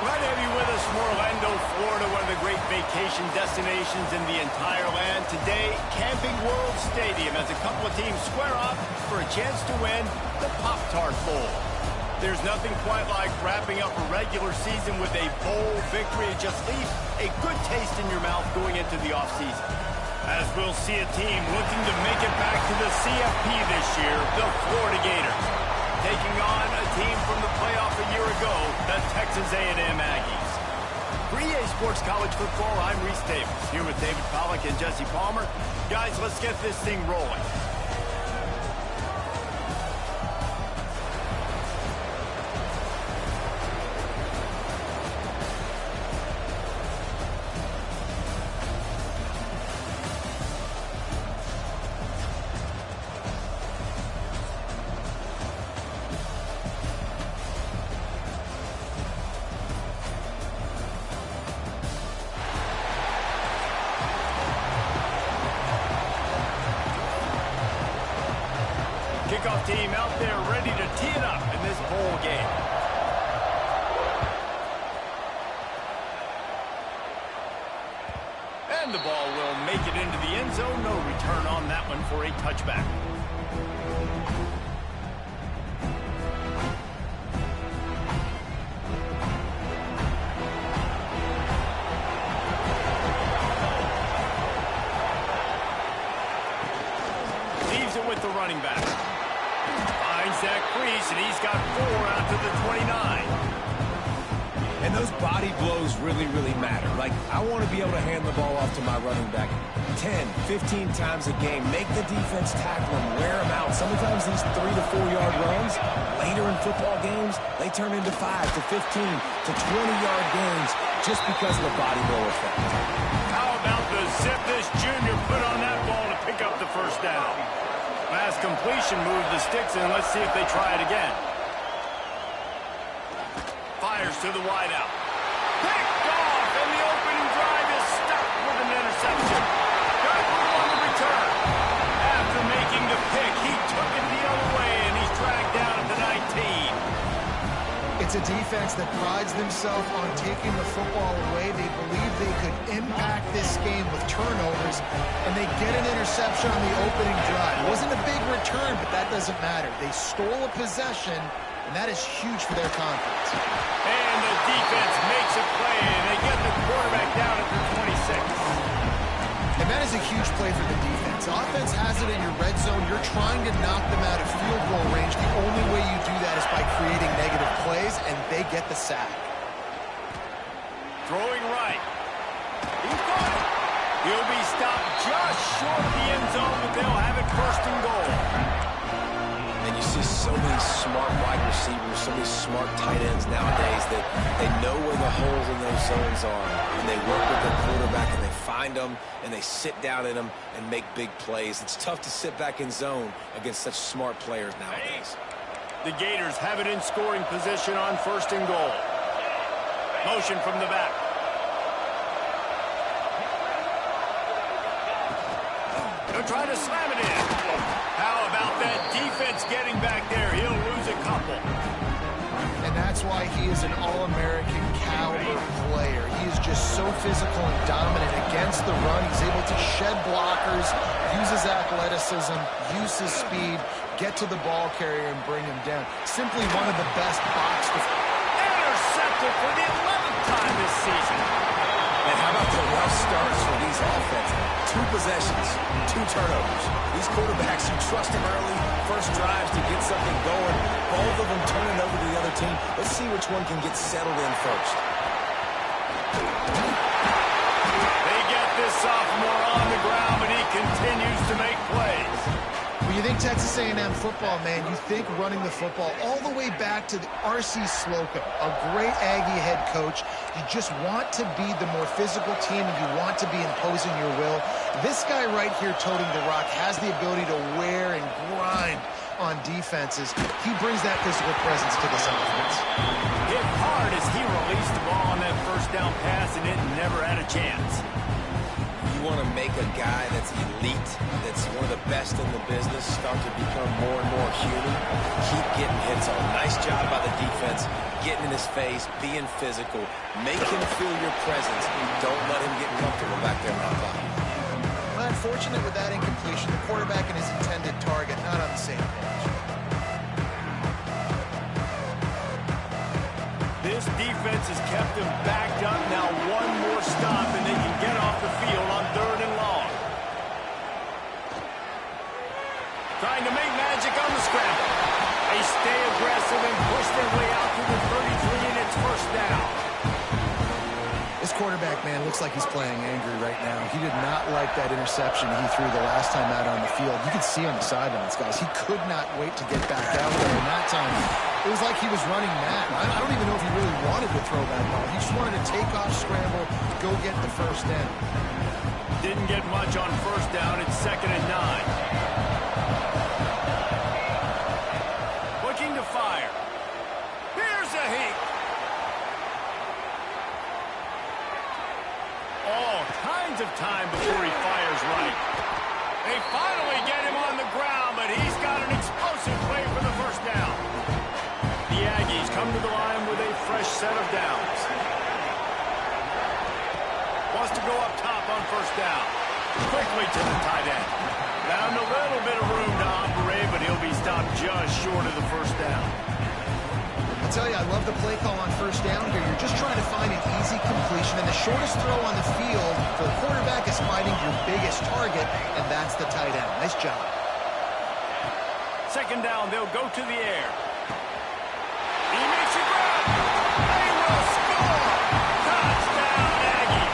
Glad to have you with us from Orlando, Florida, one of the great vacation destinations in the entire land. Today, Camping World Stadium as a couple of teams square off for a chance to win the Pop-Tart Bowl. There's nothing quite like wrapping up a regular season with a bowl victory. It just leaves a good taste in your mouth going into the offseason. As we'll see a team looking to make it back to the CFP this year, the Florida Gators, taking on a team from the playoff a year ago, the Texas A&M Aggies. For EA Sports College Football, I'm Reese Davis, here with David Pollack and Jesse Palmer. Guys, let's get this thing rolling. Kickoff team out there ready to tee it up in this bowl game. And the ball will make it into the end zone. No return on that one for a touchback. Leaves it with the running back. Finds that crease, and he's got 4 out to the 29. And those body blows really, really matter. Like, I want to be able to hand the ball off to my running back 10, 15 times a game. Make the defense tackle him, wear him out. Sometimes these 3 to 4 yard runs, later in football games, they turn into 5 to 15 to 20-yard gains just because of the body blow effect. How about the zip this junior put on that ball to pick up the first down? Pass completion, move the sticks, and let's see if they try it again. Fires to the wideout. Picked off, and the opening drive is stopped with an interception. Got room on the return. After making the pick, he took it the other way, and he's dragged down at the 19. It's a defense that prides themselves on taking the football away. They believe they could impact this game with turnovers, and they get an interception on the opening drive. It wasn't a big return, but that doesn't matter. They stole a possession, and that is huge for their confidence. And the defense makes a play, and they get the quarterback down at the 26. And that is a huge play for the defense. Offense has it in your red zone. You're trying to knock them out of field goal range. The only way you do that is by creating negative plays, and they get the sack. Throwing right. He's got it. He'll be stopped just short of the end zone, but they'll have it first and goal. And you see so many smart wide receivers, so many smart tight ends nowadays that they know where the holes in those zones are. And they work with their quarterback, and they find them, and they sit down in them and make big plays. It's tough to sit back in zone against such smart players nowadays. The Gators have it in scoring position on first and goal. Motion from the back. They'll try to slam it in. How about that defense getting back there? He'll lose a couple. And that's why he is an All-American caliber player. He is just so physical and dominant against the run. He's able to shed blockers, use his athleticism, use his speed, get to the ball carrier and bring him down. Simply one of the best box defenders. Intercepted for the 11th time this season. And how about the rough starts for these offenses? 2 possessions, 2 turnovers. These quarterbacks, you trust them early, first drives to get something going. Both of them turn it over to the other team. Let's see which one can get settled in first. They get this sophomore on the ground, but he continues to make plays. When you think Texas A&M football, man, you think running the football all the way back to the R.C. Slocum, a great Aggie head coach. You just want to be the more physical team, and you want to be imposing your will. This guy right here toting the rock has the ability to wear and grind on defenses. He brings that physical presence to this offense. Hit hard as he released the ball on that first down pass, and it never had a chance. You want to make a guy that's elite, that's one of the best in the business, start to become more and more human, keep getting hits on. Nice job by the defense, getting in his face, being physical. Make him feel your presence. Don't let him get comfortable back there on top. Well, unfortunate with that incompletion, the quarterback and his intended target not on the same page. This defense has kept them backed up. Now one more stop, and they can get off the field on 3rd and long. Trying to make magic on the scramble. They stay aggressive and push their way out to the 33, and it's 1st down. This quarterback, man, looks like he's playing angry right now. He did not like that interception he threw the last time out on the field. You could see on the sidelines, guys. He could not wait to get back out there. And that time, it was like he was running mad. I don't even know if he really wanted to throw that ball. He just wanted to take off, scramble, go get the 1st down. Didn't get much on 1st down. It's 2nd and 9. Looking to fire. Here's a heat. All kinds of time before he fires right. They finally get him on the ground, but he's got an explosive play for the 1st down. The Aggies come to the line with a fresh set of downs. Wants to go up top on 1st down. Quickly to the tight end. Found a little bit of room to operate, but he'll be stopped just short of the 1st down. I tell you, I love the play call on 1st down here. You're just trying to find an easy completion, and the shortest throw on the field for the quarterback is finding your biggest target, and that's the tight end. Nice job. 2nd down, they'll go to the air. He makes a grab. They will score. Touchdown, Aggie.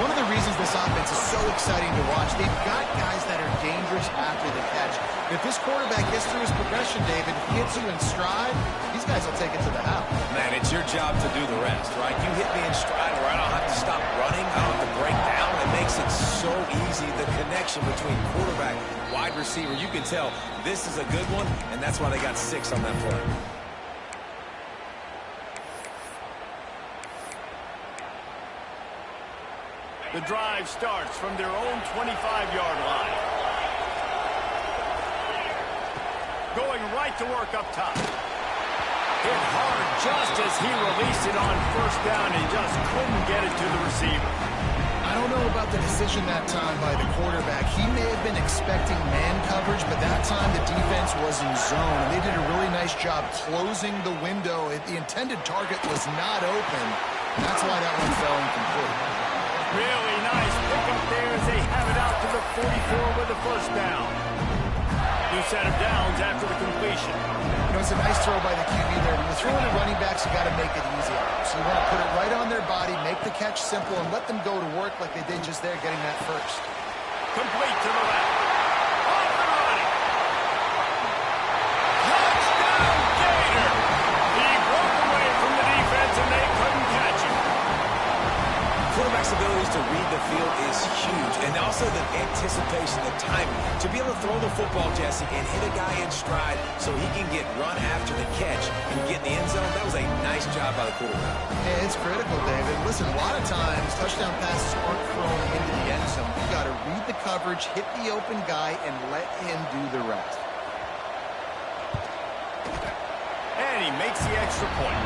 One of the reasons this offense is so exciting to watch, they've got guys that are dangerous after the catch. If this quarterback gets through his progression, David, hits you in stride, these guys will take it to the house. Man, it's your job to do the rest, right? You hit me in stride where I don't have to stop running. I don't have to break down. It makes it so easy. The connection between quarterback, wide receiver, you can tell this is a good one, and that's why they got 6 on that play. The drive starts from their own 25-yard line. Going right to work up top. Hit hard just as he released it on 1st down and just couldn't get it to the receiver. I don't know about the decision that time by the quarterback. He may have been expecting man coverage, but that time the defense was in zone, and they did a really nice job closing the window. The intended target was not open, and that's why that one fell incomplete. Really nice pickup there as they have it out to the 44 with the 1st down. New set of downs after the completion. You know, it's a nice throw by the QB there. When you're throwing to running backs, you got to make it easy on them. So you want to put it right on their body, make the catch simple, and let them go to work like they did just there, getting that 1st. Complete to the left. Off and running. Touchdown, Gator. He broke away from the defense, and they couldn't catch him. Quarterback's abilities to read the field is huge, and also the anticipation, the timing. To be able to throw the football, Jesse, and hit a guy in stride so he can get run after the catch and get in the end zone, that was a nice job by the quarterback. Yeah, it's critical, David. Listen, a lot of times, touchdown passes aren't thrown into the end zone. You got to read the coverage, hit the open guy, and let him do the rest. And he makes the extra point.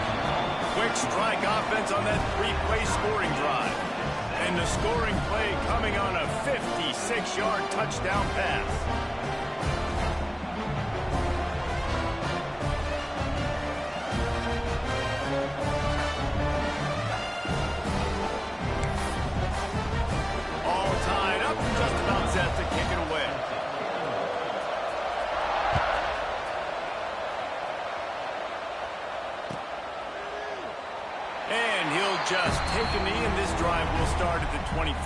Quick strike offense on that 3-play scoring drive. And the scoring play coming on a 56-yard touchdown pass. All tied up and just about set to kick it away. And he'll just take a knee, and this drive will start at the 25.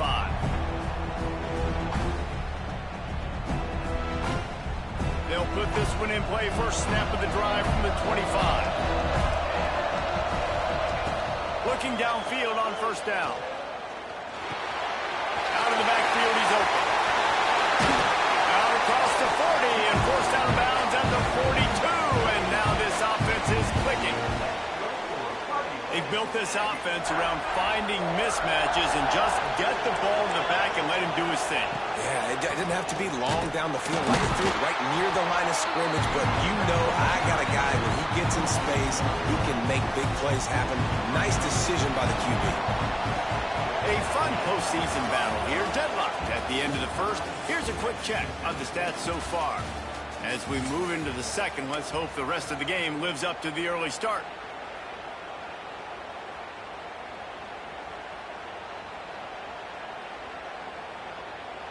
They'll put this one in play. First snap of the drive from the 25. Looking downfield on 1st down. Out of the backfield, he's open. Out across the 40 and forced out of bounds at the 42. And now this offense is clicking. They They've built this offense around finding mismatches and just get the ball in the back and let him do his thing. Yeah, it didn't have to be long down the field. Like it threw it right near the line of scrimmage, but you know I got a guy when he gets in space, he can make big plays happen. Nice decision by the QB. A fun postseason battle here, deadlocked at the end of the first. Here's a quick check of the stats so far. As we move into the second, let's hope the rest of the game lives up to the early start.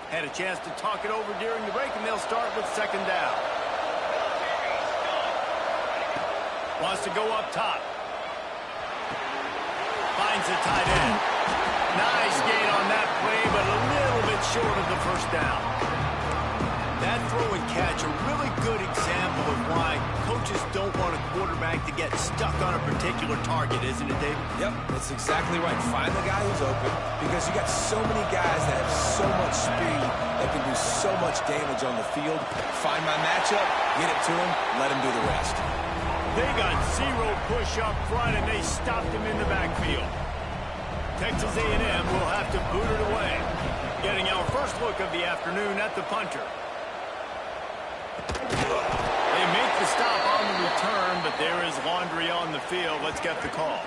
Had a chance to talk it over during the break, and they'll start with second down. Wants to go up top. Finds a tight end. Nice gain on that play, but a little bit short of the first down. That throw and catch, a really good example of why coaches don't want a quarterback to get stuck on a particular target, isn't it, David? Yep, that's exactly right. Find the guy who's open, because you got so many guys that have so much speed that can do so much damage on the field. Find my matchup, get it to him, let him do the rest. They got zero push up front, and they stopped him in the backfield. Texas A&M will have to boot it away. Getting our first look of the afternoon at the punter. They make the stop on the return, but there is laundry on the field. Let's get the call.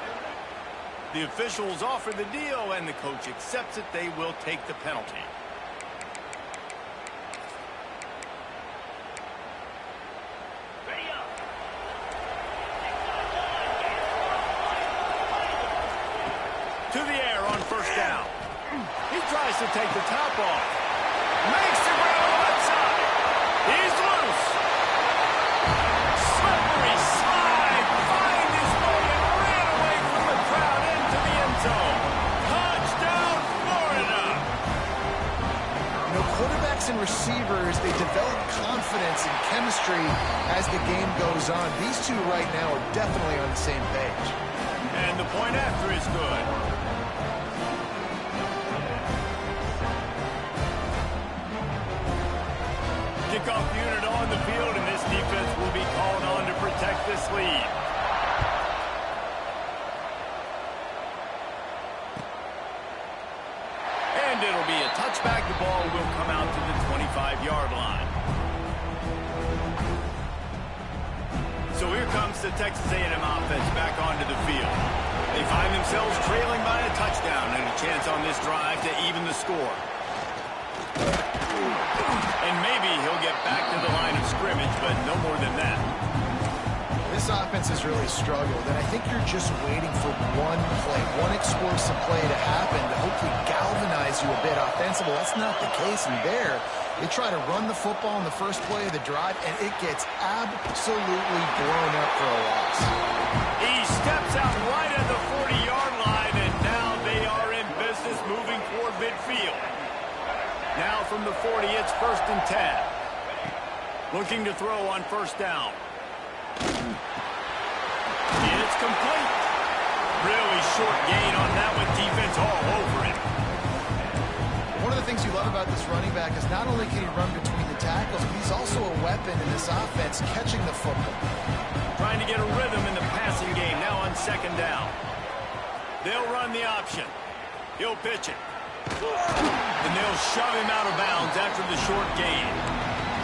The officials offer the deal, and the coach accepts it. They will take the penalty. To the air on first down. He tries to take the top off. Makes the grab left side. He's loose. Slippery slide. Find his way and ran away from the crowd into the end zone. Touchdown, Florida. You know, quarterbacks and receivers, they develop confidence and chemistry as the game goes on. These two right now are definitely on the same page. And the point after is good. Kickoff unit on the field, and this defense will be called on to protect this lead. And it'll be a touchback. The ball will come out to the 25-yard line. So here comes the Texas A&M offense back onto the field. They find themselves trailing by a touchdown and a chance on this drive to even the score. And maybe he'll get back to the line of scrimmage, but no more than that. This offense has really struggled, and I think you're just waiting for one play, one explosive play to happen to hopefully galvanize you a bit offensively. That's not the case, and there, they try to run the football in the first play of the drive, and it gets absolutely blown up for a loss. He steps out right at the 40-yard line, and now they are in business moving toward midfield. Now from the 40, it's 1st and 10. Looking to throw on first down. It's complete. Really short gain on that with defense all over him. One of the things you love about this running back is not only can he run between the tackles, but he's also a weapon in this offense catching the football. Trying to get a rhythm in the passing game now on second down. They'll run the option. He'll pitch it. And they'll shove him out of bounds after the short gain.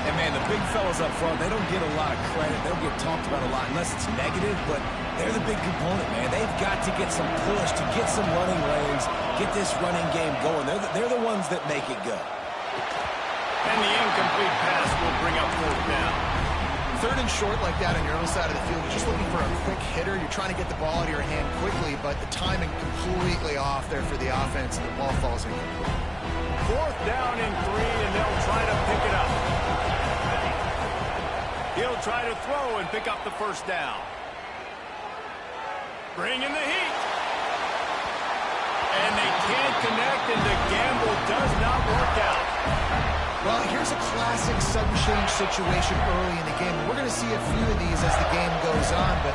And, man, the big fellas up front, they don't get a lot of credit. They don't get talked about a lot unless it's negative, but they're the big component, man. They've got to get some push, to get some running lanes, get this running game going. They're the ones that make it go. And the incomplete pass will bring up fourth down. 3rd and short like that on your own side of the field, you're just looking for a quick hitter. You're trying to get the ball out of your hand quickly, but the timing completely off there for the offense, and the ball falls incomplete. 4th down and 3, and they'll try to pick it up. He'll try to throw and pick up the first down. Bring in the heat. And they can't connect, and the gamble does not work out. Well, here's a classic sudden change situation early in the game. We're going to see a few of these as the game goes on, but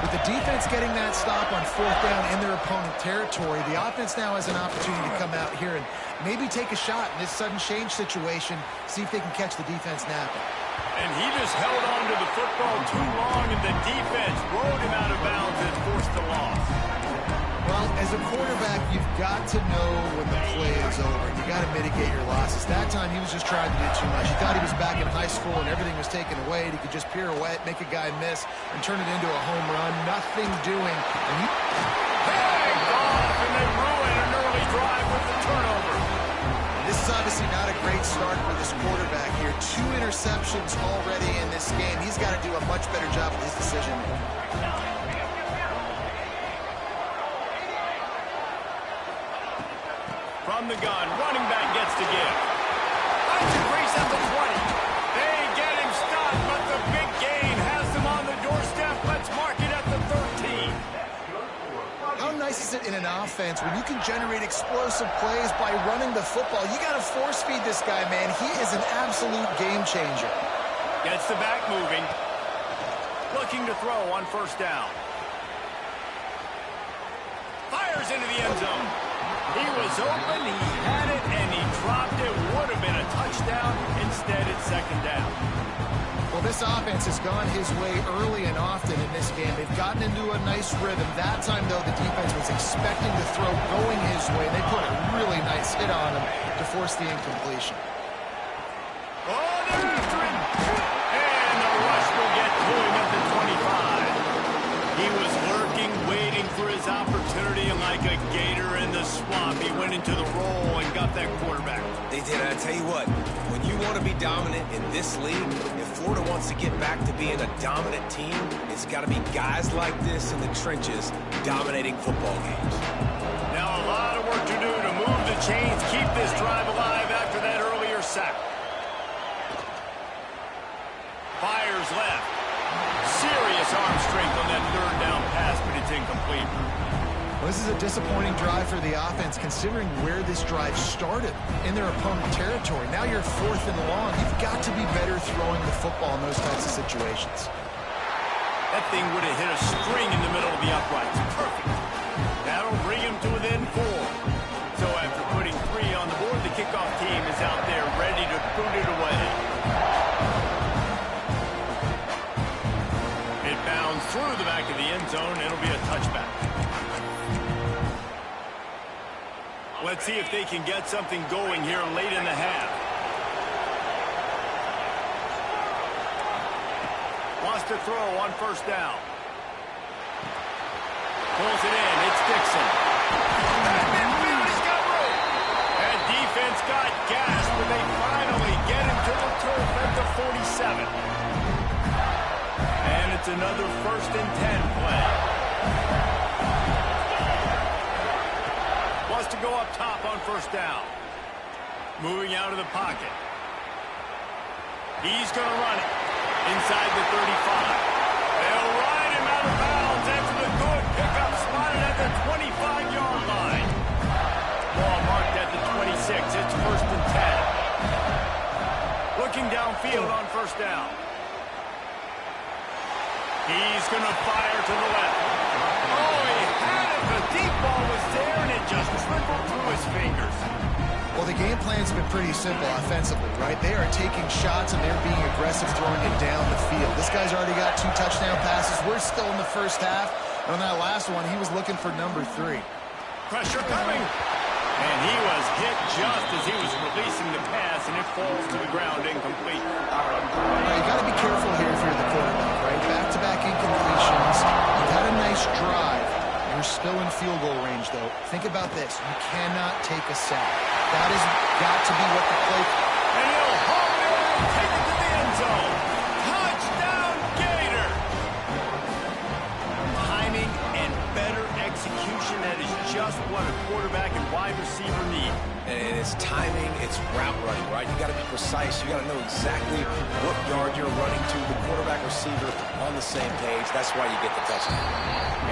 with the defense getting that stop on 4th down in their opponent territory, the offense now has an opportunity to come out here and maybe take a shot in this sudden change situation, see if they can catch the defense napping. And he just held on to the football too long, and the defense rode him out of bounds and forced the loss. As a quarterback, you've got to know when the play is over. You got to mitigate your losses. That time, he was just trying to do too much. He thought he was back in high school and everything was taken away. And he could just pirouette, make a guy miss, and turn it into a home run. Nothing doing. And he... Big off, and they ruin an early drive with the turnover. This is obviously not a great start for this quarterback here. 2 interceptions already in this game. He's got to do a much better job with his decision. From the gun, running back gets to give. Finds a Grace at the 20. They get him stopped, but the big gain has them on the doorstep. Let's mark it at the 13. How nice is it in an offense when you can generate explosive plays by running the football? You got to force feed this guy, man. He is an absolute game changer. Gets the back moving. Looking to throw on first down. Fires into the end zone. He was open, he had it, and he dropped it. Would have been a touchdown. Instead, it's second down. Well, this offense has gone his way early and often in this game. They've gotten into a nice rhythm. That time, though, the defense was expecting the throw going his way. They put a really nice hit on him to force the incompletion. Oh, they're after him. And the rush will get to him at the 25. He was lurking, waiting for his opportunity, and like a gator in the swamp, he went into the roll and got that quarterback. They did. I tell you what, when you want to be dominant in this league, if Florida wants to get back to being a dominant team, it's got to be guys like this in the trenches dominating football games. Now a lot of work to do to move the chains, keep this drive alive after that earlier sack. Fires left. Serious arm strength on that third down pass, but it's incomplete. Well, this is a disappointing drive for the offense, considering where this drive started, in their opponent territory. Now you're 4th and long. You've got to be better throwing the football in those types of situations. That thing would have hit a string in the middle of the uprights. Perfect. That'll bring him to within 4. So after putting 3 on the board, the kickoff team is out there ready to boot it away. It bounds through the back of the end zone. It'll be a touchback. Let's see if they can get something going here late in the half. Wants to throw on first down. Pulls it in. It's Dixon. Back midfield, he's got room. That defense got gas, but they finally get him to the turf at the 47. And it's another 1st and 10 play. Wants to go up top on first down. Moving out of the pocket. He's going to run it inside the 35. They'll ride him out of bounds after the good pickup, spotted at the 25-yard line. Ball marked at the 26. It's 1st and 10. Looking downfield on first down. He's going to fire to the left. Oh, he had it. The deep ball was there, and it just trickled through his fingers. Well, the game plan's been pretty simple offensively, right? They are taking shots, and they're being aggressive, throwing it down the field. This guy's already got 2 touchdown passes. We're still in the first half. And on that last one, he was looking for number 3. Pressure coming. And he was hit just as he was releasing the pass, and it falls to the ground incomplete. Now, you got to be careful here if you're the quarterback, right? Back-to-back incompletions. You've had a nice drive. You're still in field goal range, though. Think about this. You cannot take a sack. That has got to be what the play... And he'll haul it in and take it to the end zone. Touchdown, Gator! Timing and better execution, that is just what a quarterback and wide receiver need. And it's timing, it's route running, right? You got to be precise. You got to know exactly what yard you're running to. The quarterback receiver on the same page. That's why you get the touchdown.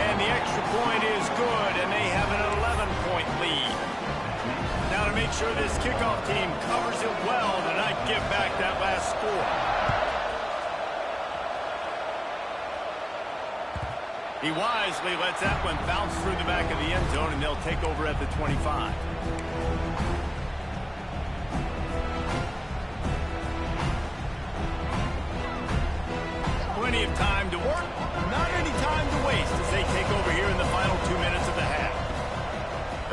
And the extra point is good, and they have an 11-point lead. Now to make sure this kickoff team covers it well to not give back that last score. He wisely lets that one bounce through the back of the end zone, and they'll take over at the 25. Plenty of time to work, not any time to waste as they take over here in the final 2 minutes of the half.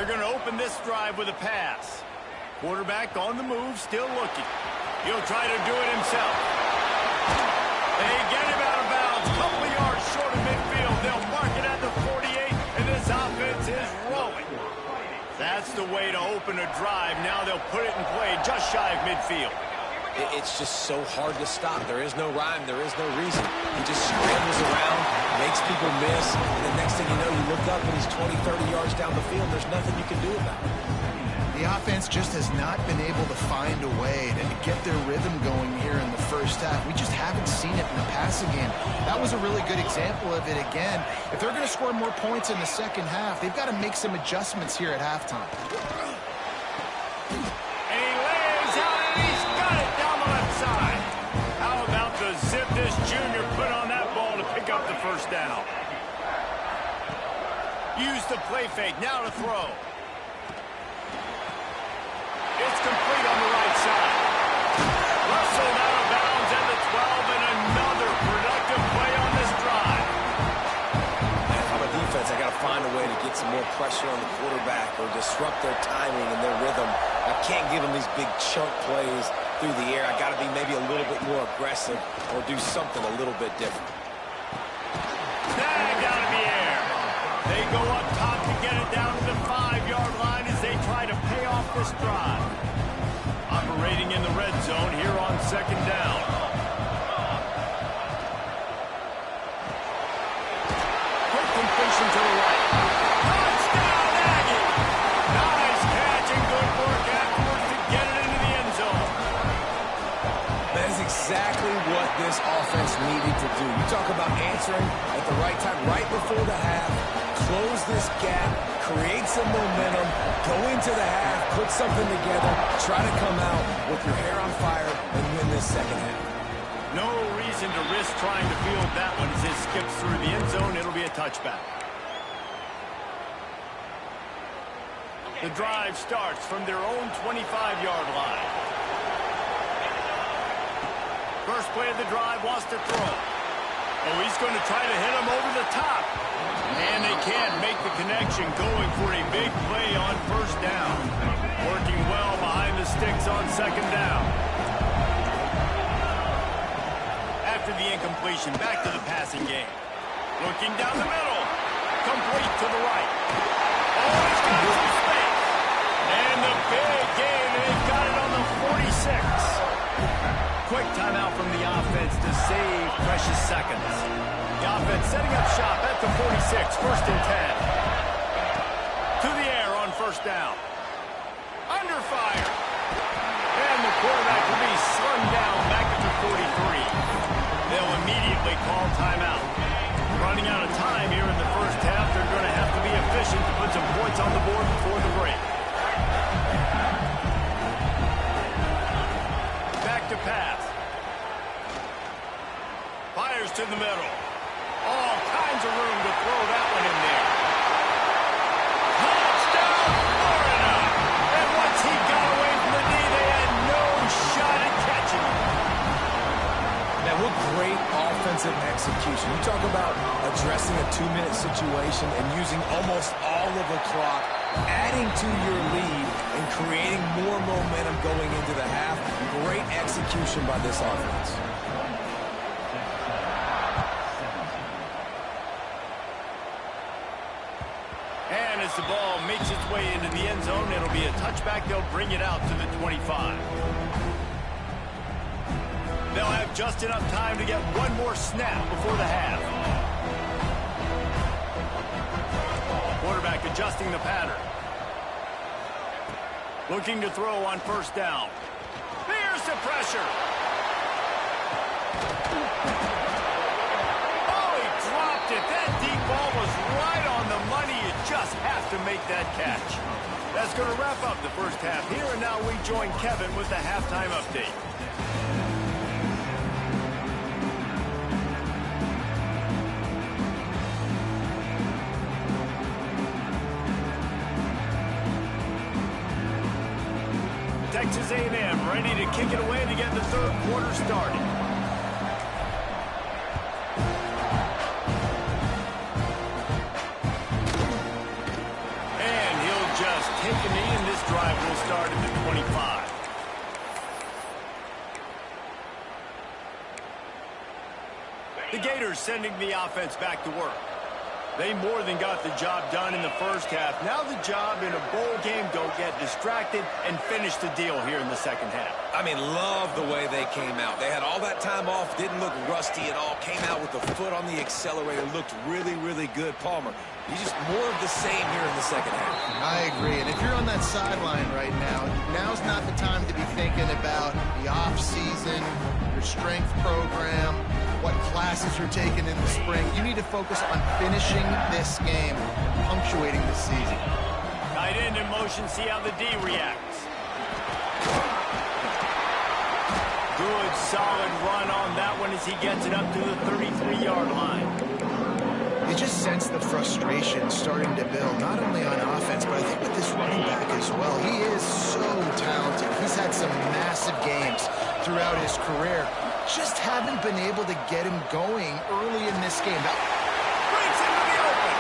They're going to open this drive with a pass. Quarterback on the move, still looking. He'll try to do it himself. They get him out of bounds. Couple of yards short of midfield. They'll mark it at the 48, and this offense is rolling. That's the way to open a drive. Now they'll put it in play just shy of midfield. It's just so hard to stop. There is no rhyme. There is no reason. He just scrambles around, makes people miss, and the next thing you know, you look up and he's 20, 30 yards down the field. There's nothing you can do about it. The offense just has not been able to find a way to get their rhythm going here in the first half. We just haven't seen it in the passing game. That was a really good example of it again. If they're going to score more points in the second half, they've got to make some adjustments here at halftime. And he lays out, and he's got it down the left side. How about the zip this junior put on that ball to pick up the first down? Use the play fake, now to throw. It's complete on the right side. Rustled out of bounds at the 12, and another productive play on this drive. And if I'm a defense, I got to find a way to get some more pressure on the quarterback or disrupt their timing and their rhythm. I can't give them these big chunk plays through the air. I got to be maybe a little bit more aggressive or do something a little bit different. Snagged out of the air. They go up top to get it down to the 5-yard line as they try to pay off this drive. Operating in the red zone here on second down. Quick completion to the right. Touchdown, Aggie! Nice catch and good work afterwards to get it into the end zone. That is exactly what this offense needed to do. You talk about answering at the right time, right before the half, close this gap, create some momentum, go into the half, put something together, try to come out with your hair on fire and win this second half. No reason to risk trying to field that one as it skips through the end zone. It'll be a touchback. The drive starts from their own 25-yard line. First play of the drive wants to throw. Oh, he's going to try to hit him over the top. And they can't make the connection, going for a big play on first down. Working well behind the sticks on second down. After the incompletion, back to the passing game. Looking down the middle. Complete to the right. Oh, he's got some space. And the big gain, and they've got it on the 46. Quick timeout from the offense to save precious seconds. The offense setting up shop at the 46, first and 10. To the air on first down. Under fire. And the quarterback will be slung down back at the 43. They'll immediately call timeout. Running out of time here in the first half. They're going to have to be efficient to put some points on the board before the break. Back to pass. Fires to the middle. All kinds of room to throw that one in there. Touchdown, Florida! And once he got away from the knee, they had no shot at catching him. Now, what great offensive execution. You talk about addressing a 2-minute situation and using almost all of the clock, adding to your lead and creating more momentum going into the half. Great execution by this offense. And as the ball makes its way into the end zone, it'll be a touchback. They'll bring it out to the 25. They'll have just enough time to get one more snap before the half. Quarterback adjusting the pattern. Looking to throw on first down. Here's the pressure. Oh, he dropped it. That deep ball was right on the money. You just have to make that catch. That's going to wrap up the first half here, and now we join Kevin with the halftime update. Texas A&M ready to kick it away to get the third quarter started. And he'll just take a knee, and this drive will start at the 25. The Gators sending the offense back to work. They more than got the job done in the first half. Now the job in a bowl game, don't get distracted and finish the deal here in the second half. I mean, love the way they came out. They had all that time off, didn't look rusty at all, came out with the foot on the accelerator, looked really, really good. Palmer, he's just more of the same here in the second half. I agree, and if you're on that sideline right now, now's not the time to be thinking about the off-season, your strength program, what classes you're taking in the spring. You need to focus on finishing this game, punctuating the season. Tight end in motion, see how the D reacts. Good, solid run on that one as he gets it up to the 33-yard line. You just sense the frustration starting to build, not only on offense, but I think with this running back as well. He is so talented. He's had some massive games throughout his career. Just haven't been able to get him going early in this game. Breaks into the open.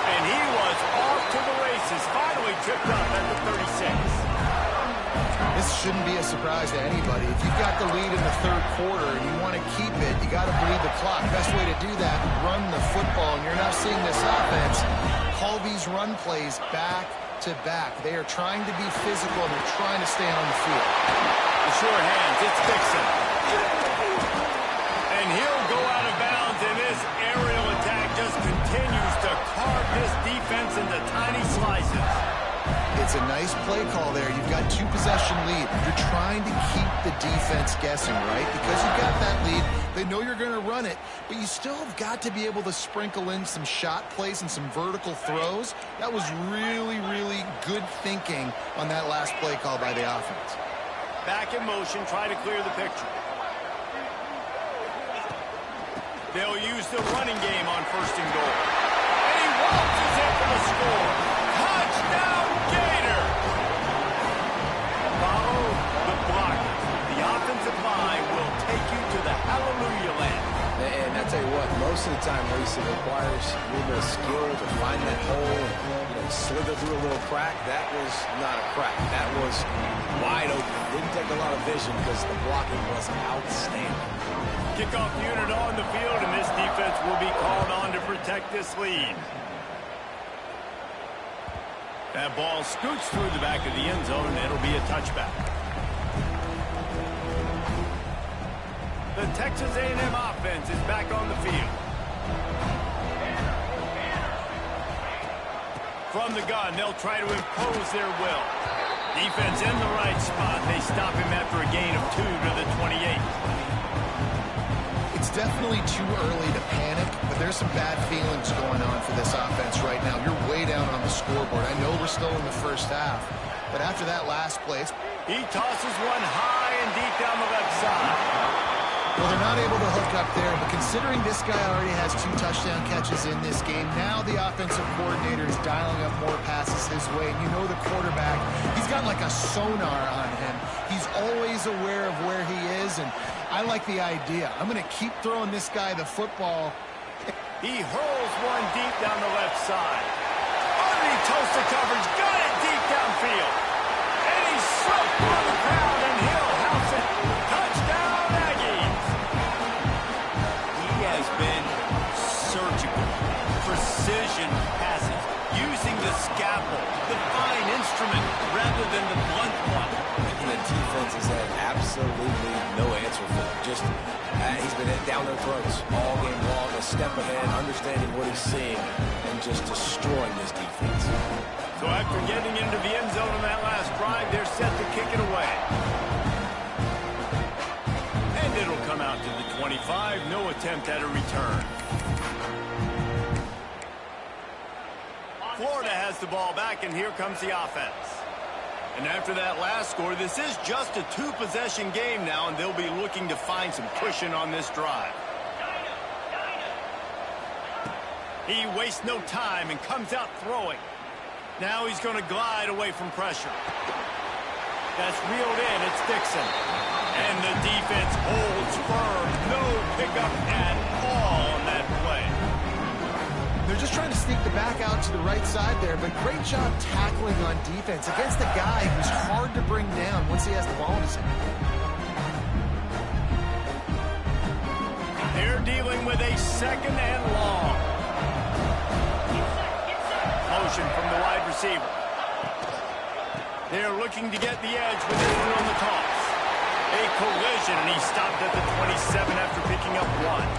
And he was off to the races. Finally tripped up at the 36. This shouldn't be a surprise to anybody. If you've got the lead in the third quarter and you want to keep it, you got to bleed the clock. Best way to do that, run the football. And you're now seeing this offense call these run plays back to back. They are trying to be physical and they're trying to stay on the field. Short hands, it's Dixon. And he'll go out of bounds, and this aerial attack just continues to carve this defense into tiny slices. It's a nice play call there. You've got two-possession lead. You're trying to keep the defense guessing, right? Because you've got that lead, they know you're going to run it, but you still have got to be able to sprinkle in some shot plays and some vertical throws. That was really, really good thinking on that last play call by the offense. Back in motion, try to clear the picture. They'll use the running game on first and goal. And he waltzes in for the score. Touchdown, Gator! Follow the block. The offensive line will take you to the hallelujah land. And I tell you what, most of the time, Reese, it requires a little bit of skill to find that hole and slither through a little crack. That was not a crack. That was wide open. Didn't take a lot of vision because the blocking was outstanding. Kickoff unit on the field, and this defense will be called on to protect this lead. That ball scoots through the back of the end zone, and it'll be a touchback. The Texas A&M offense is back on the field. From the gun, they'll try to impose their will. Defense in the right spot. They stop him after a gain of 2 to the 28. It's definitely too early to panic, but there's some bad feelings going on for this offense right now. You're way down on the scoreboard. I know we're still in the first half, but after that last play, he tosses one high and deep down the left side. Well, they're not able to hook up there, but considering this guy already has 2 touchdown catches in this game, now the offensive coordinator is dialing up more passes his way. And you know the quarterback, he's got like a sonar on him. He's always aware of where he is, and I like the idea. I'm going to keep throwing this guy the football. He hurls one deep down the left side. Underneath toasted coverage, got it deep downfield. And he's swept by the crowd, and he'll house it. Touchdown, Aggies. He has been surgical. Precision passes. Using the scalpel, the fine instrument, rather than the blunt one. The defense has had absolutely no answer for him. Just, he's been down their throats all game long, a step ahead, understanding what he's seeing, and just destroying this defense. So after getting into the end zone on that last drive, they're set to kick it away. And it'll come out to the 25. No attempt at a return. Florida has the ball back, and here comes the offense. And after that last score, this is just a 2-possession game now, and they'll be looking to find some cushion on this drive. He wastes no time and comes out throwing. Now he's going to glide away from pressure. That's reeled in. It's Dixon. And the defense holds firm. No pickup at all on that play. They're just trying to sneak the back out to the right side there, but great job tackling on defense against a guy who's hard to bring down once he has the ball in his hand. They're dealing with a second and long. Motion from the wide receiver. They're looking to get the edge with this one on the toss. A collision, and he stopped at the 27 after picking up one.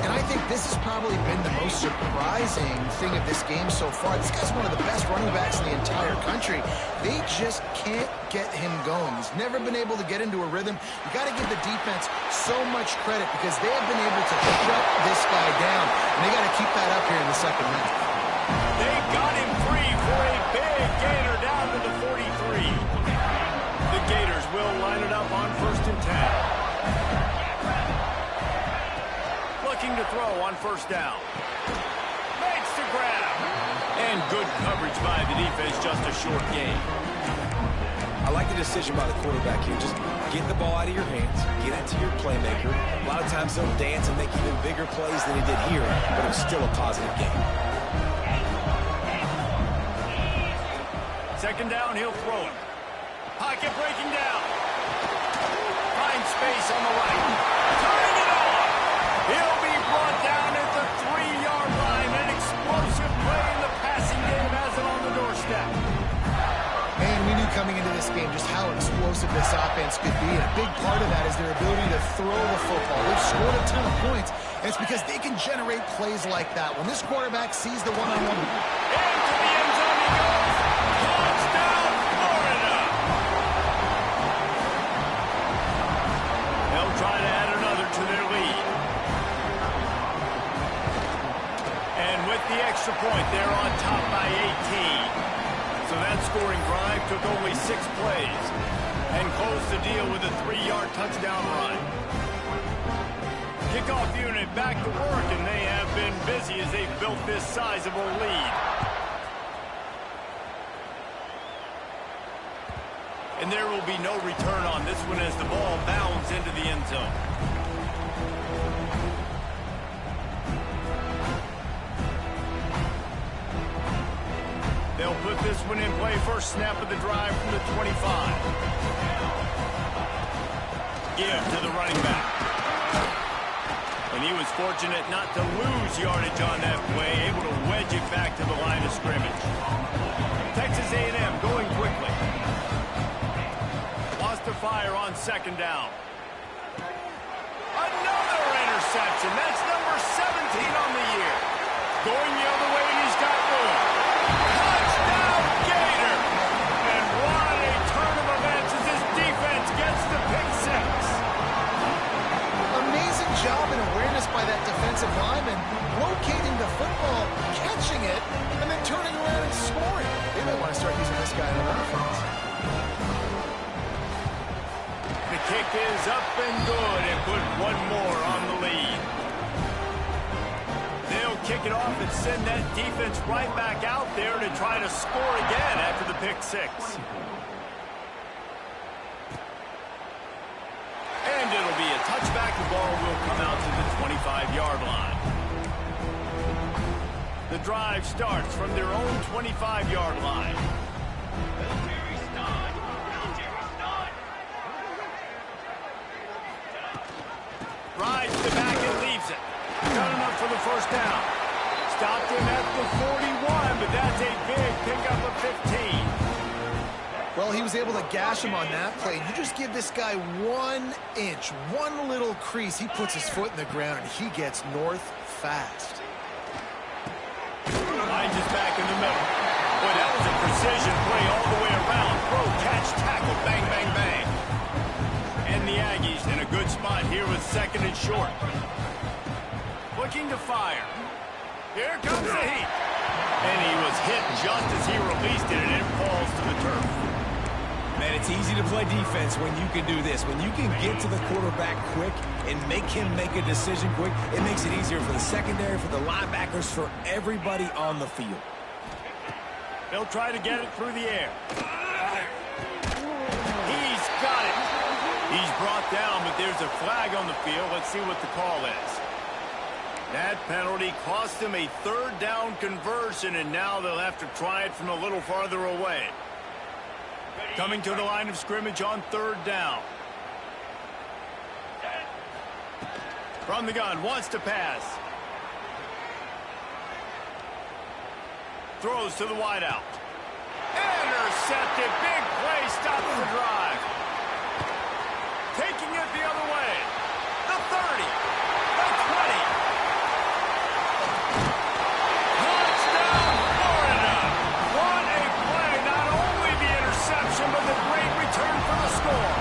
And I think this has probably been the most surprising thing of this game so far. This guy's one of the best running backs in the entire country. They just can't get him going. He's never been able to get into a rhythm. You got to give the defense so much credit because they have been able to shut this guy down. And they got to keep that up here in the second half. They got him free for a big gainer down to the 43. The Gators will line it up on 1st and 10. Looking to throw on 1st down. Makes the grab. And good coverage by the defense, just a short gain. I like the decision by the quarterback here. Just get the ball out of your hands, get it to your playmaker. A lot of times they'll dance and make even bigger plays than he did here, but it was still a positive game. 2nd down, he'll throw it. Pocket breaking down. Finds space on the right. Turning it on. He'll be brought down at the 3-yard line. An explosive play in the passing game has it on the doorstep. Man, we knew coming into this game just how explosive this offense could be. And a big part of that is their ability to throw the football. They've scored a ton of points, and it's because they can generate plays like that. When this quarterback sees the one-on-one. Into the end zone he goes. Touchdown, Florida. They'll try to add another to their lead. And with the extra point, they're on top by 18. So that scoring drive took only 6 plays and closed the deal with a 3-yard touchdown run. Kickoff unit back to work, and they have been busy as they've built this sizable lead. And there will be no return on this one as the ball bounds into the end zone. They'll put this one in play. First snap of the drive from the 25. Give to the running back. And he was fortunate not to lose yardage on that play, able to wedge it back to the line of scrimmage. Texas A&M going quickly. Lost to fire on 2nd down. Another interception. That's number 17 on the year. Going the other way, and he's got room. Touchdown, Gator! And what a turn of events as this defense gets the pick 6. Amazing job and awareness by that defensive lineman, locating the football, catching it, and then turning around and scoring. They might want to start using this guy on offense. The kick is up and good and put one more on the lead. They'll kick it off and send that defense right back out there to try to score again after the pick 6. And it'll be a touchback. The ball will come out to the 25-yard line. The drive starts from their own 25-yard line. Rides the back and leaves it. Got enough for the 1st down. Stopped him at the 41, but that's a big pickup of 15. Well, he was able to gash him on that play. You just give this guy 1 inch, one little crease. He puts his foot in the ground, and he gets north fast. Line just back in the middle. Boy, that was a precision play all the way around. Throw, catch, tackle, bang, bang, bang. And the Aggies in a good spot here with 2nd and short. Looking to fire. Here comes the heat. And he was hit just as he released it, and it falls to the turf. Man, it's easy to play defense when you can do this. When you can get to the quarterback quick and make him make a decision quick, it makes it easier for the secondary, for the linebackers, for everybody on the field. They'll try to get it through the air. He's got it. He's brought down, but there's a flag on the field. Let's see what the call is. That penalty cost them a third down conversion, and now they'll have to try it from a little farther away. Coming to the line of scrimmage on third down. From the gun, wants to pass. Throws to the wideout. Intercepted. Big play. Stops the drive. Taking it the other way. The 30. The 20. Touchdown, Florida. What a play. Not only the interception, but the great return for the score.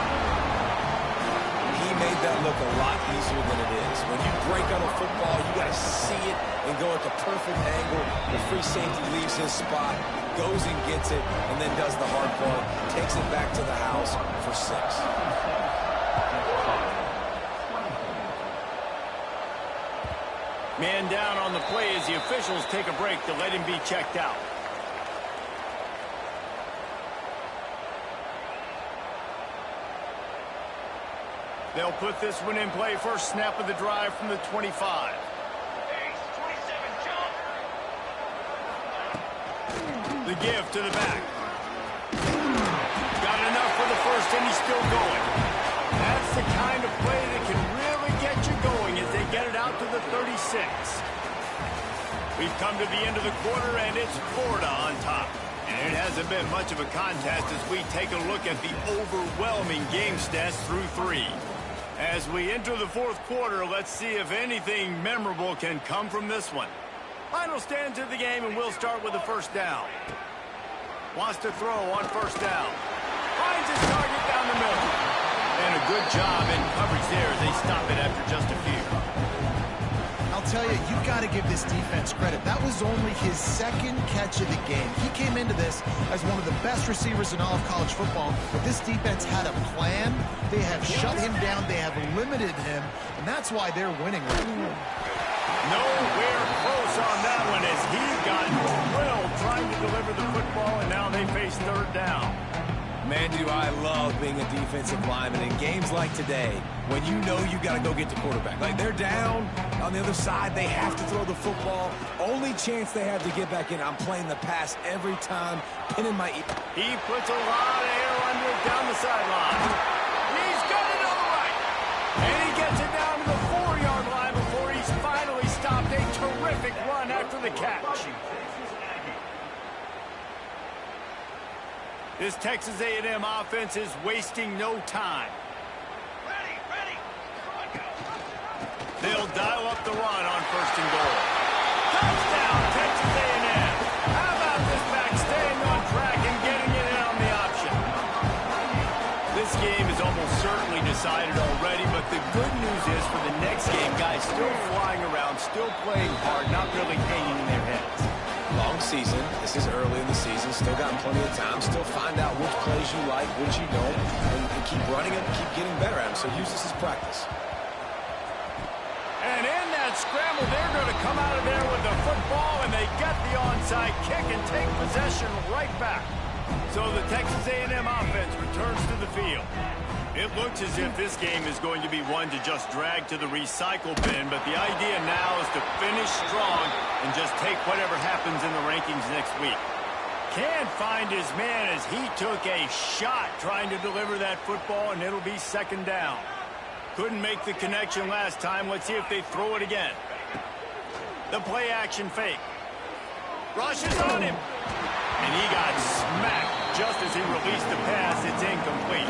He made that look a lot easier than it is. When you break on a football, you got to see it and go at the perfect angle. The free safety leaves his spot, goes and gets it, and then does the hard part, takes it back to the house for 6. Man down on the play as the officials take a break to let him be checked out. They'll put this one in play. First snap of the drive from the 25. The give to the back. Got enough for the first, and he's still going. That's the kind of play that can really get you going as they get it out to the 36. We've come to the end of the quarter, and it's Florida on top. And it hasn't been much of a contest as we take a look at the overwhelming game stats through 3. As we enter the fourth quarter, let's see if anything memorable can come from this one. Final stands of the game, and we'll start with the first down. Wants to throw on first down. Finds his target down the middle. And a good job in coverage there as they stop it after just a few. I'll tell you, you've got to give this defense credit. That was only his second catch of the game. He came into this as one of the best receivers in all of college football, but this defense had a plan. They have shut him down. They have limited him, and that's why they're winning right now. Nowhere close on that one as he got drilled trying to deliver the football, and now they face third down. Man, do I love being a defensive lineman in games like today when you know you got to go get the quarterback. Like, they're down on the other side. They have to throw the football. Only chance they have to get back in. I'm playing the pass every time, pinning my ear. He puts a lot of air under it down the sideline. He's got it on the right. And he gets it down to the 4-yard line before he's finally stopped. A terrific run after the catch. This Texas A&M offense is wasting no time. They'll dial up the run on first and goal. Touchdown, Texas A&M. How about this back staying on track and getting it in on the option? This game is almost certainly decided already, but the good news is for the next game, guys still flying around, still playing hard, not really hanging in their heads. Long season. This is early in the season. Still got plenty of time. Still find out which plays you like, which you don't, and keep running them, keep getting better at them. So use this as practice. And in that scramble, they're going to come out of there with the football, and they get the onside kick and take possession right back. So the Texas A&M offense returns to the field. It looks as if this game is going to be one to just drag to the recycle bin, but the idea now is to finish strong and just take whatever happens in the rankings next week. Can't find his man as he took a shot trying to deliver that football, and it'll be second down. Couldn't make the connection last time. Let's see if they throw it again. The play action fake. Rushes on him. And he got smacked just as he released the pass. It's incomplete.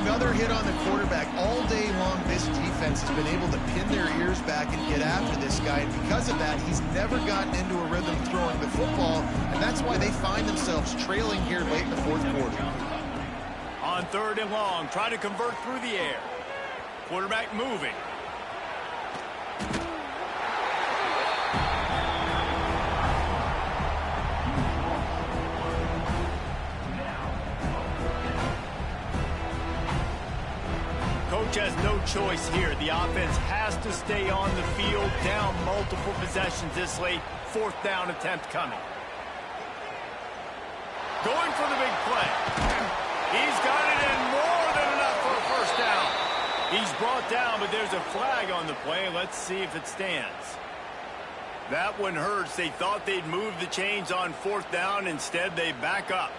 Another hit on the quarterback. All day long, this defense has been able to pin their ears back and get after this guy. And because of that, he's never gotten into a rhythm throwing the football. And that's why they find themselves trailing here late in the fourth quarter. On third and long, try to convert through the air. Quarterback moving. Coach has no choice here. The offense has to stay on the field, down multiple possessions this late. Fourth down attempt coming. Going for the big play. He's got it in more than enough for a first down. He's brought down, but there's a flag on the play. Let's see if it stands. That one hurts. They thought they'd move the chains on 4th down. Instead, they back up.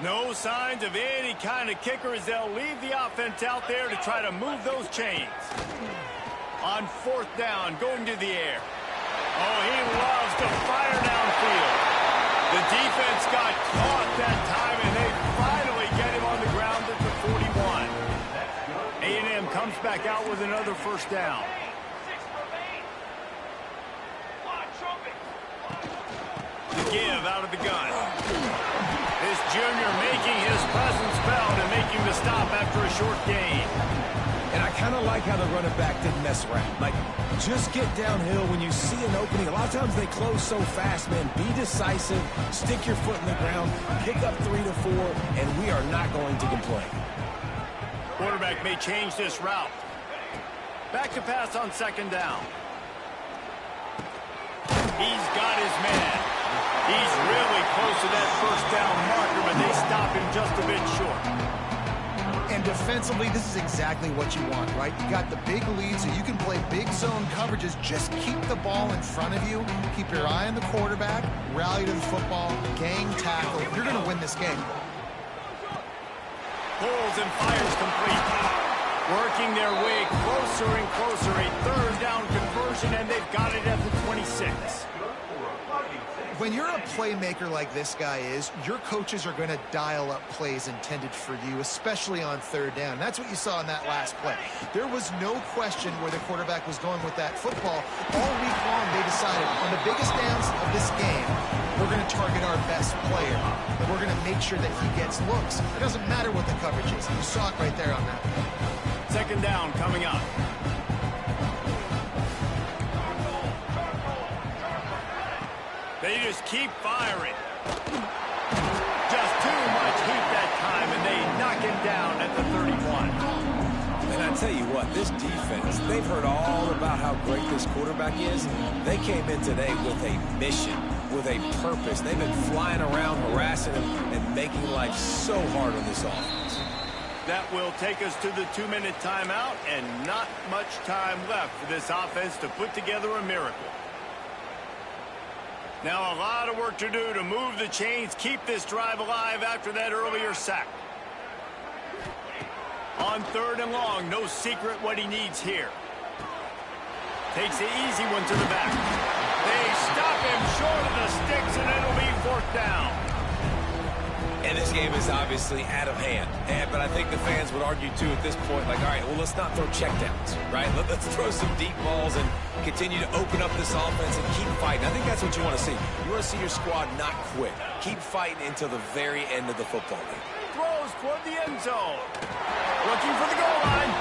No signs of any kind of kicker as they'll leave the offense out there to try to move those chains. On 4th down, going to the air. Oh, he loves to fire downfield. The defense got caught that time, and they finally get him on the ground at the 41. A&M comes back out with another 1st down. The give out of the gun. This junior making his presence felt and making the stop after a short gain. And I kind of like how the running back didn't mess around. Like, just get downhill when you see an opening. A lot of times they close so fast, man. Be decisive, stick your foot in the ground, pick up 3 to 4, and we are not going to complain. Quarterback may change this route. Back to pass on 2nd down. He's got his man. He's really close to that 1st down marker, but they stop him just a bit short. And defensively, this is exactly what you want, right? You got the big lead, so you can play big zone coverages. Just keep the ball in front of you. Keep your eye on the quarterback. Rally to the football. Gang tackle. You're going to win this game. Pulls and fires complete. Working their way closer and closer. A 3rd down conversion, and they've got it at the 26. When you're a playmaker like this guy is, your coaches are going to dial up plays intended for you, especially on 3rd down. That's what you saw in that last play. There was no question where the quarterback was going with that football. All week long, they decided on the biggest downs of this game, we're going to target our best player. And we're going to make sure that he gets looks. It doesn't matter what the coverage is. You saw it right there on that. 2nd down coming up. They just keep firing. Just too much heat that time, and they knock him down at the 31. And I tell you what, this defense, they've heard all about how great this quarterback is. They came in today with a mission, with a purpose. They've been flying around, harassing him, and making life so hard on this offense. That will take us to the 2-minute timeout, and not much time left for this offense to put together a miracle. Now a lot of work to do to move the chains, keep this drive alive after that earlier sack. On 3rd and long, no secret what he needs here. Takes the easy one to the back. They stop him short of the sticks, and it'll be 4th down. And this game is obviously out of hand. But I think the fans would argue, too, at this point, like, all right, well, let's not throw checkdowns, right? Let's throw some deep balls and continue to open up this offense and keep fighting. I think that's what you want to see. You want to see your squad not quit. Keep fighting until the very end of the football game. Throws toward the end zone. Looking for the goal line.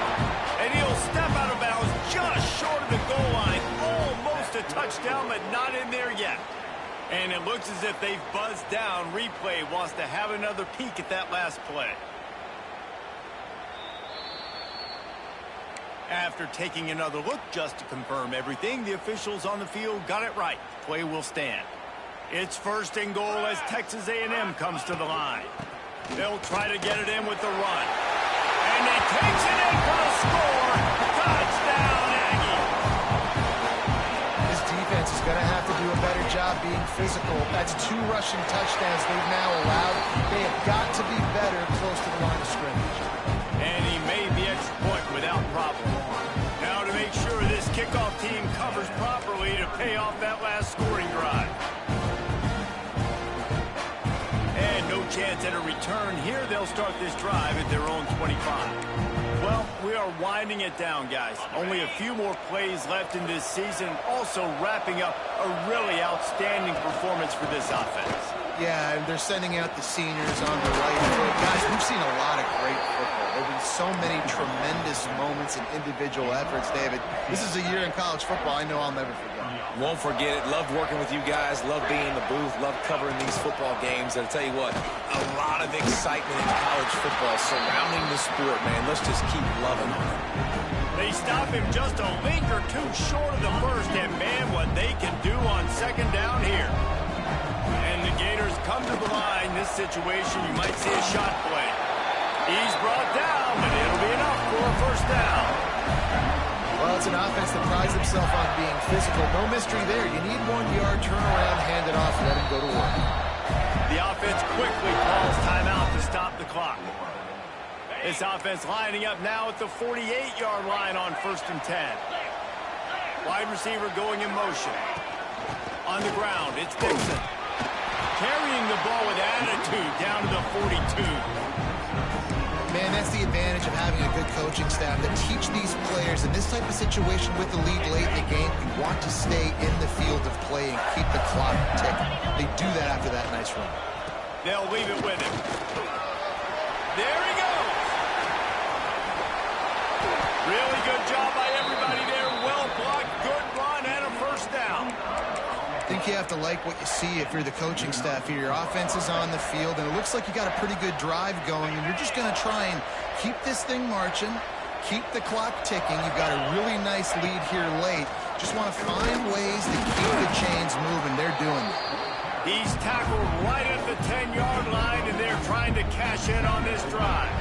And he'll step out of bounds just short of the goal line. Almost a touchdown, but not in there yet. And it looks as if they've buzzed down. Replay wants to have another peek at that last play. After taking another look just to confirm everything, the officials on the field got it right. Play will stand. It's 1st and goal as Texas A&M comes to the line. They'll try to get it in with the run. And he takes it in for the score. Touchdown, Aggie. This defense is going to have to do a better job being physical. That's 2 rushing touchdowns they've now allowed. They have got to be better close to the line of scrimmage. And he made the extra point without problem. Now to make sure this kickoff team covers properly to pay off that last scoring drive. And no chance at a return here. They'll start this drive at their own 25. Well, we are winding it down, guys. Only a few more plays left in this season. Also wrapping up a really outstanding performance for this offense. Yeah, and they're sending out the seniors on the right foot. Guys, we've seen a lot of great football. There have been so many tremendous moments and individual efforts, David. This is a year in college football I know I'll never forget. Won't forget it. Loved working with you guys. Loved being in the booth. Loved covering these football games. And I'll tell you what, a lot of excitement in college football surrounding the sport, man. Let's just keep loving on it. They stop him just a link or two short of the first. And, man, what they can do on 2nd down here. And the Gators come to the line. This situation, you might see a shot play. He's brought down, but it'll be enough for a first down. Well, it's an offense that prides themselves on being physical. No mystery there. You need 1 yard, turn around, hand it off, let him go to work. The offense quickly calls timeout to stop the clock. This offense lining up now at the 48-yard line on 1st and 10. Wide receiver going in motion. On the ground, it's Dixon. Carrying the ball with attitude down to the 42. Man, that's the advantage of having a good coaching staff that teach these players in this type of situation with the lead late in the game. You want to stay in the field of play and keep the clock ticking. They do that after that nice run. They'll leave it with him. There he goes. Really good job by everybody there. Well blocked, good run, and a first down. I think you have to like what you see if you're the coaching staff here. Your offense is on the field, and it looks like you got a pretty good drive going, and you're just going to try and keep this thing marching, keep the clock ticking. You've got a really nice lead here late. Just want to find ways to keep the chains moving. They're doing it. He's tackled right at the 10-yard line, and they're trying to cash in on this drive.